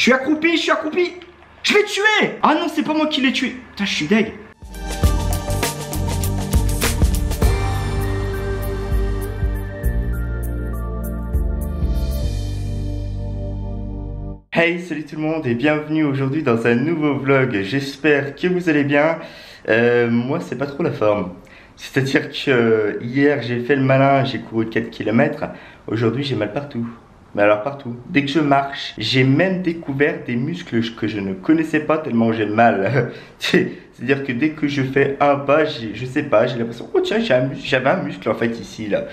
Je suis accroupi, je suis accroupi. Je l'ai tué. Ah non, c'est pas moi qui l'ai tué. Putain, je suis deg. Hey, salut tout le monde et bienvenue aujourd'hui dans un nouveau vlog. J'espère que vous allez bien. Moi, c'est pas trop la forme. C'est-à-dire que hier, j'ai fait le malin, j'ai couru 4 km. Aujourd'hui, j'ai mal partout. Mais alors partout. Dès que je marche, j'ai même découvert des muscles que je ne connaissais pas tellement j'ai mal. C'est-à-dire que dès que je fais un pas, je sais pas, j'ai l'impression, oh tiens, j'avais un muscle en fait ici là.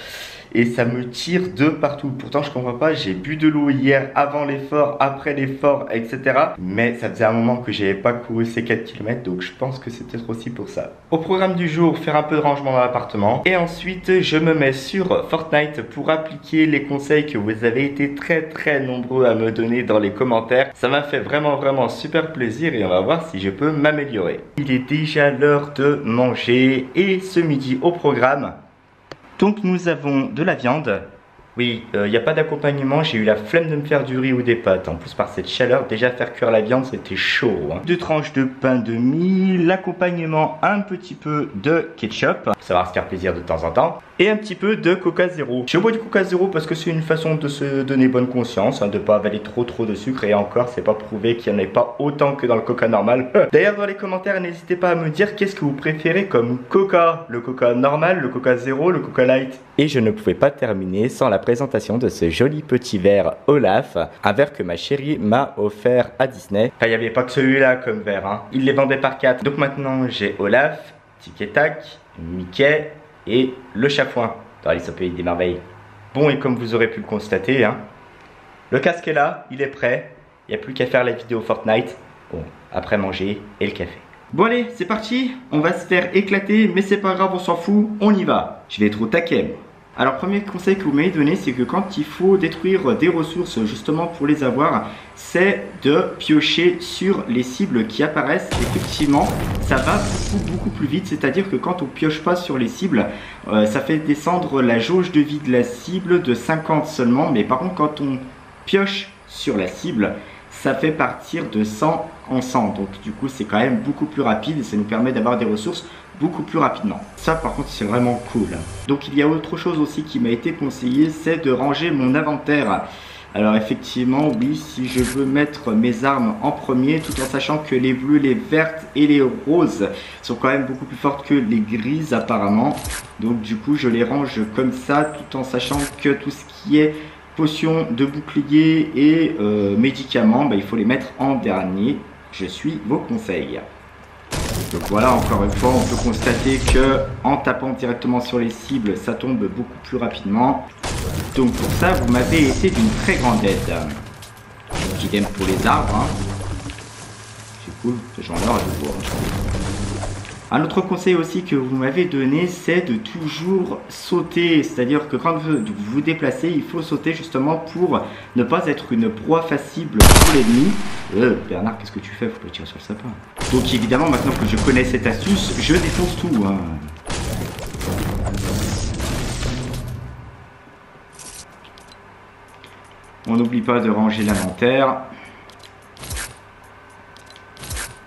Et ça me tire de partout. Pourtant, je comprends pas, j'ai bu de l'eau hier avant l'effort, après l'effort, etc. Mais ça faisait un moment que j'avais pas couru ces 4 km, donc je pense que c'est peut-être aussi pour ça. Au programme du jour, faire un peu de rangement dans l'appartement. Et ensuite, je me mets sur Fortnite pour appliquer les conseils que vous avez été très nombreux à me donner dans les commentaires. Ça m'a fait vraiment super plaisir et on va voir si je peux m'améliorer. Il est déjà l'heure de manger et ce midi au programme. Donc nous avons de la viande. Oui, il n'y a pas d'accompagnement, j'ai eu la flemme de me faire du riz ou des pâtes. En plus par cette chaleur, déjà faire cuire la viande c'était chaud. 2 tranches de pain de mie, l'accompagnement un petit peu de ketchup. Ça va se faire plaisir de temps en temps. Et un petit peu de Coca Zéro. Je bois du Coca Zéro parce que c'est une façon de se donner bonne conscience, hein, de ne pas avaler trop de sucre. Et encore, c'est pas prouvé qu'il n'y en ait pas autant que dans le Coca normal. D'ailleurs, dans les commentaires, n'hésitez pas à me dire qu'est-ce que vous préférez comme Coca. Le Coca normal, le Coca Zéro, le Coca Light. Et je ne pouvais pas terminer sans la présentation de ce joli petit verre Olaf. Un verre que ma chérie m'a offert à Disney. Enfin, il n'y avait pas que celui-là comme verre, hein. Il les vendait par 4. Donc maintenant, j'ai Olaf, Tic et Tac, Mickey et le chafouin dans Alice au pays des merveilles. Bon, et comme vous aurez pu le constater, hein, le casque est là, il est prêt. Il n'y a plus qu'à faire la vidéo Fortnite. Bon, après manger et le café. Bon allez, c'est parti. On va se faire éclater, mais c'est pas grave, on s'en fout. On y va. Je vais être au taquet, moi. Alors, premier conseil que vous m'avez donné, c'est que quand il faut détruire des ressources justement pour les avoir, c'est de piocher sur les cibles qui apparaissent. Effectivement, ça va beaucoup plus vite. C'est-à-dire que quand on pioche pas sur les cibles, ça fait descendre la jauge de vie de la cible de 50 seulement. Mais par contre, quand on pioche sur la cible, ça fait partir de 100 en 100. Donc du coup, c'est quand même beaucoup plus rapide et ça nous permet d'avoir des ressources beaucoup plus rapidement. Ça par contre c'est vraiment cool. Donc il y a autre chose aussi qui m'a été conseillé, c'est de ranger mon inventaire. Alors effectivement oui, si je veux mettre mes armes en premier, tout en sachant que les bleues, les vertes et les roses sont quand même beaucoup plus fortes que les grises apparemment. Donc du coup je les range comme ça, tout en sachant que tout ce qui est potions de bouclier et médicaments, bah, il faut les mettre en dernier. Je suis vos conseils. Donc voilà, encore une fois, on peut constater que en tapant directement sur les cibles, ça tombe beaucoup plus rapidement. Donc pour ça, vous m'avez été d'une très grande aide. Petit game pour les arbres. Hein. C'est cool, j'en ai de voir. Un autre conseil aussi que vous m'avez donné, c'est de toujours sauter. C'est-à-dire que quand vous vous déplacez, il faut sauter justement pour ne pas être une proie facile pour l'ennemi. Bernard, qu'est-ce que tu fais? Faut pas tirer sur le sapin. Donc évidemment, maintenant que je connais cette astuce, je défonce tout. Hein. On n'oublie pas de ranger l'inventaire.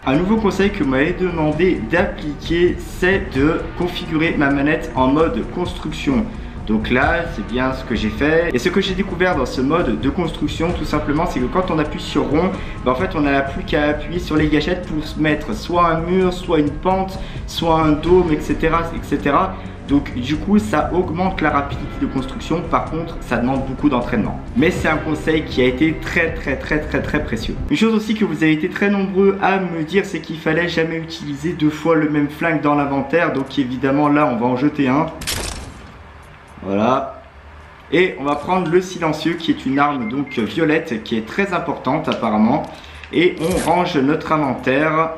Un nouveau conseil que vous m'avez demandé d'appliquer, c'est de configurer ma manette en mode construction. Donc là, c'est bien ce que j'ai fait. Et ce que j'ai découvert dans ce mode de construction, tout simplement, c'est que quand on appuie sur rond, ben en fait, on n'a plus qu'à appuyer sur les gâchettes pour se mettre soit un mur, soit une pente, soit un dôme, etc., etc. Donc du coup ça augmente la rapidité de construction, par contre ça demande beaucoup d'entraînement. Mais c'est un conseil qui a été très précieux. Une chose aussi que vous avez été très nombreux à me dire, c'est qu'il fallait jamais utiliser 2 fois le même flingue dans l'inventaire. Donc évidemment là on va en jeter un. Voilà. Et on va prendre le silencieux qui est une arme donc violette qui est très importante apparemment. Et on range notre inventaire.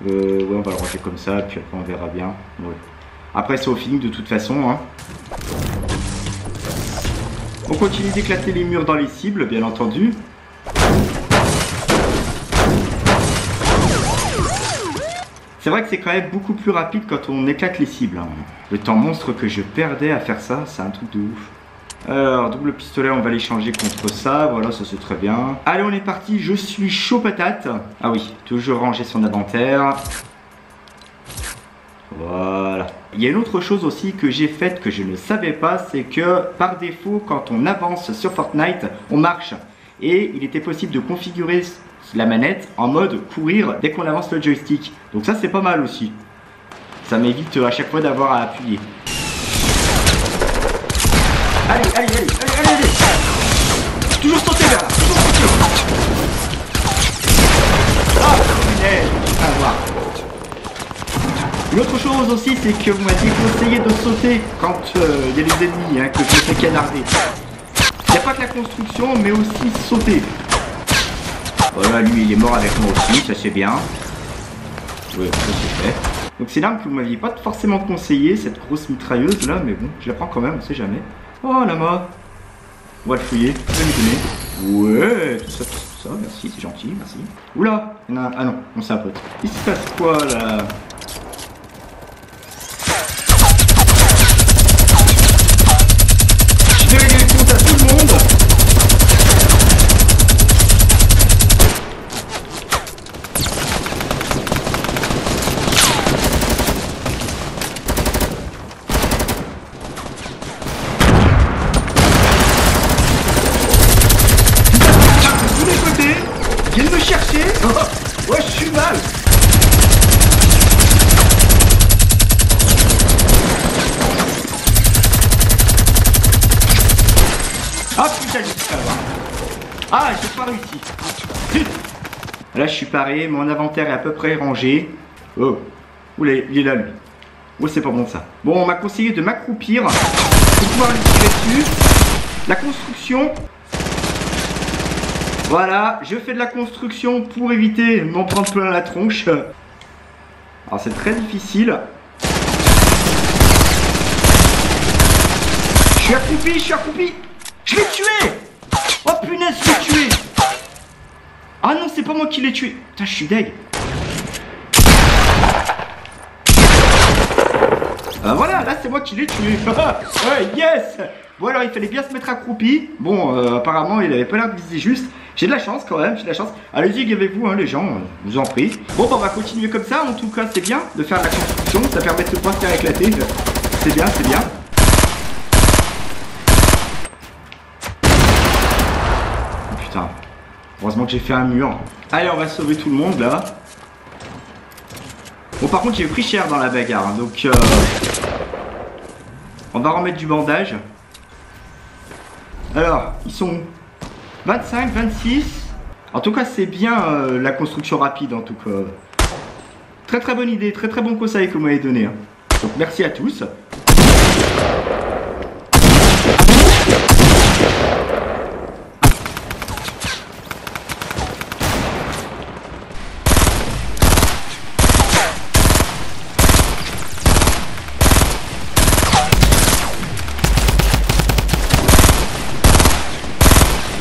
Ouais, on va le ranger comme ça, puis après on verra bien. Ouais. Après c'est au feeling de toute façon. Hein. On continue d'éclater les murs dans les cibles, bien entendu. C'est vrai que c'est quand même beaucoup plus rapide quand on éclate les cibles. Hein. Le temps monstre que je perdais à faire ça, c'est un truc de ouf. Alors, double pistolet, on va l'échanger contre ça. Voilà, ça c'est très bien. Allez, on est parti. Je suis chaud patate. Ah oui, toujours ranger son inventaire. Voilà. Il y a une autre chose aussi que j'ai faite que je ne savais pas, c'est que par défaut, quand on avance sur Fortnite, on marche. Et il était possible de configurer la manette en mode courir dès qu'on avance le joystick. Donc ça c'est pas mal aussi. Ça m'évite à chaque fois d'avoir à appuyer. Allez, allez, allez, allez, allez, allez. Toujours sauter vers là, toujours sauter. Ah, punaise, à voir. Une autre chose aussi, c'est que vous m'avez conseillé de sauter quand il y a des ennemis, hein, que je me fais canarder. Il n'y a pas que la construction, mais aussi sauter. Voilà, lui il est mort avec moi aussi, ça c'est bien. Oui, ça c'est fait. Donc c'est l'arme que vous m'aviez pas forcément conseillé, cette grosse mitrailleuse là, mais bon, je la prends quand même, on sait jamais. Oh la mort. On va le fouiller, on va lui donner. Ouais, tout ça, merci, c'est gentil, merci. Oula, il y en a un, ah non, on s'est un pote. Il se passe quoi là? Je vais régler le compte à tout le monde. Viens me chercher. Oh, ouais, je suis mal. Ah putain, j'ai pas là. Ah, j'ai pas réussi. Là, je suis paré, mon inventaire est à peu près rangé. Oh, oulé, il est là lui. Oh, c'est pas bon ça. Bon, on m'a conseillé de m'accroupir pour pouvoir lui tirer dessus. La construction. Voilà, je fais de la construction pour éviter de m'en prendre plein la tronche. Alors c'est très difficile. Je suis accroupi, je suis accroupi. Je l'ai tué. Oh punaise, je l'ai tué. Ah non, c'est pas moi qui l'ai tué. Putain, je suis deg. Ah voilà, là c'est moi qui l'ai tué. Ouais, yes. Bon alors il fallait bien se mettre accroupi. Bon, apparemment il avait pas l'air de viser juste. J'ai de la chance quand même, j'ai de la chance. Allez-y, gavez-vous hein, les gens, je vous en prie. Bon, bah, on va continuer comme ça. En tout cas, c'est bien de faire de la construction. Ça permet de se pas se faire éclater. C'est bien, c'est bien. Oh, putain. Heureusement que j'ai fait un mur. Allez, on va sauver tout le monde là. Bon, par contre, j'ai pris cher dans la bagarre. Hein, donc, on va remettre du bandage. Alors, ils sont où? 25, 26. En tout cas, c'est bien la construction rapide en tout cas. Très très bonne idée, très très bon conseil que vous m'avez donné. Hein. Donc merci à tous.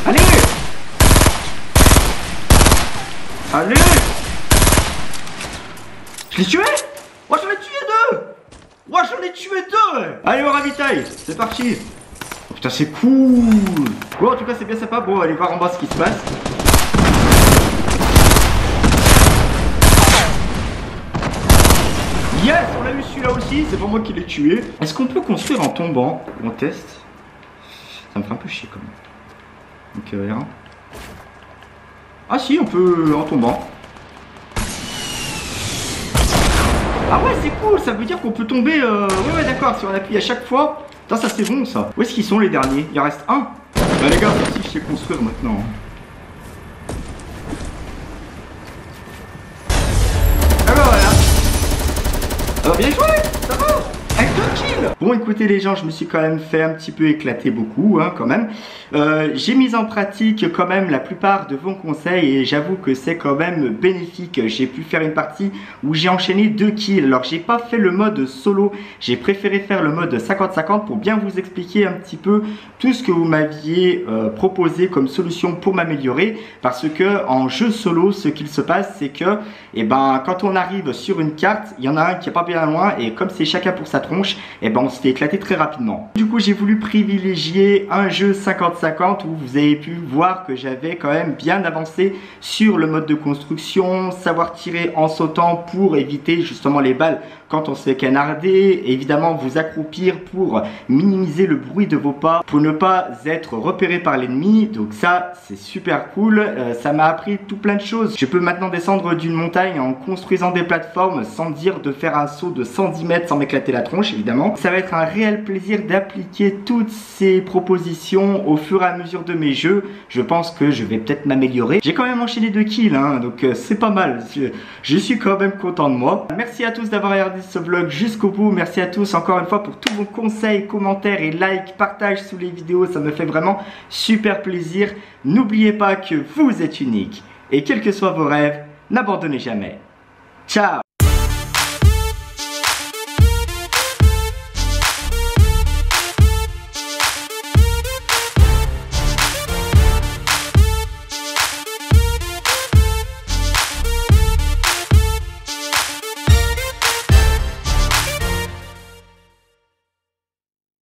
Allez! Allez! Je l'ai tué? Oh, j'en ai tué deux! Oh, j'en ai tué deux! Allez, on ravitaille! C'est parti! Oh, putain, c'est cool! Bon, en tout cas, c'est bien sympa. Bon, allez voir en bas ce qui se passe. Yes! On a eu celui-là aussi. C'est pas moi qui l'ai tué. Est-ce qu'on peut construire en tombant? On teste. Ça me fait un peu chier quand même. Donc rien. Ah si, on peut en tombant. Ah ouais, c'est cool, ça veut dire qu'on peut tomber... Ouais, d'accord, si on appuie à chaque fois. Putain, ça c'est bon ça. Où est-ce qu'ils sont les derniers? Il en reste un. Bah les gars, si je sais construire maintenant. Alors voilà. Alors bien joué, ça va. Avec 2 kills. Bon écoutez les gens, je me suis quand même fait un petit peu éclater beaucoup hein, quand même. J'ai mis en pratique quand même la plupart de vos conseils et j'avoue que c'est quand même bénéfique. J'ai pu faire une partie où j'ai enchaîné 2 kills. Alors j'ai pas fait le mode solo, j'ai préféré faire le mode 50-50 pour bien vous expliquer un petit peu tout ce que vous m'aviez proposé comme solution pour m'améliorer. Parce que en jeu solo, ce qu'il se passe c'est que quand on arrive sur une carte, il y en a un qui est pas bien loin et comme c'est chacun pour sa tronche, et ben on s'était éclaté très rapidement. Du coup j'ai voulu privilégier un jeu 50-50 où vous avez pu voir que j'avais quand même bien avancé sur le mode de construction, savoir tirer en sautant pour éviter justement les balles quand on se fait canarder, évidemment vous accroupir pour minimiser le bruit de vos pas, pour ne pas être repéré par l'ennemi. Donc ça c'est super cool, ça m'a appris tout plein de choses. Je peux maintenant descendre d'une montagne en construisant des plateformes sans dire de faire un saut de 110 mètres sans m'éclater la tronche évidemment. Ça va être un réel plaisir d'appliquer toutes ces propositions au fur et à mesure de mes jeux. Je pense que je vais peut-être m'améliorer. J'ai quand même enchaîné 2 kills hein, donc c'est pas mal. Je suis quand même content de moi. Merci à tous d'avoir regardé ce vlog jusqu'au bout. Merci à tous encore une fois pour tous vos conseils, commentaires et likes, partages sous les vidéos. Ça me fait vraiment super plaisir. N'oubliez pas que vous êtes unique et quels que soient vos rêves, n'abandonnez jamais. Ciao!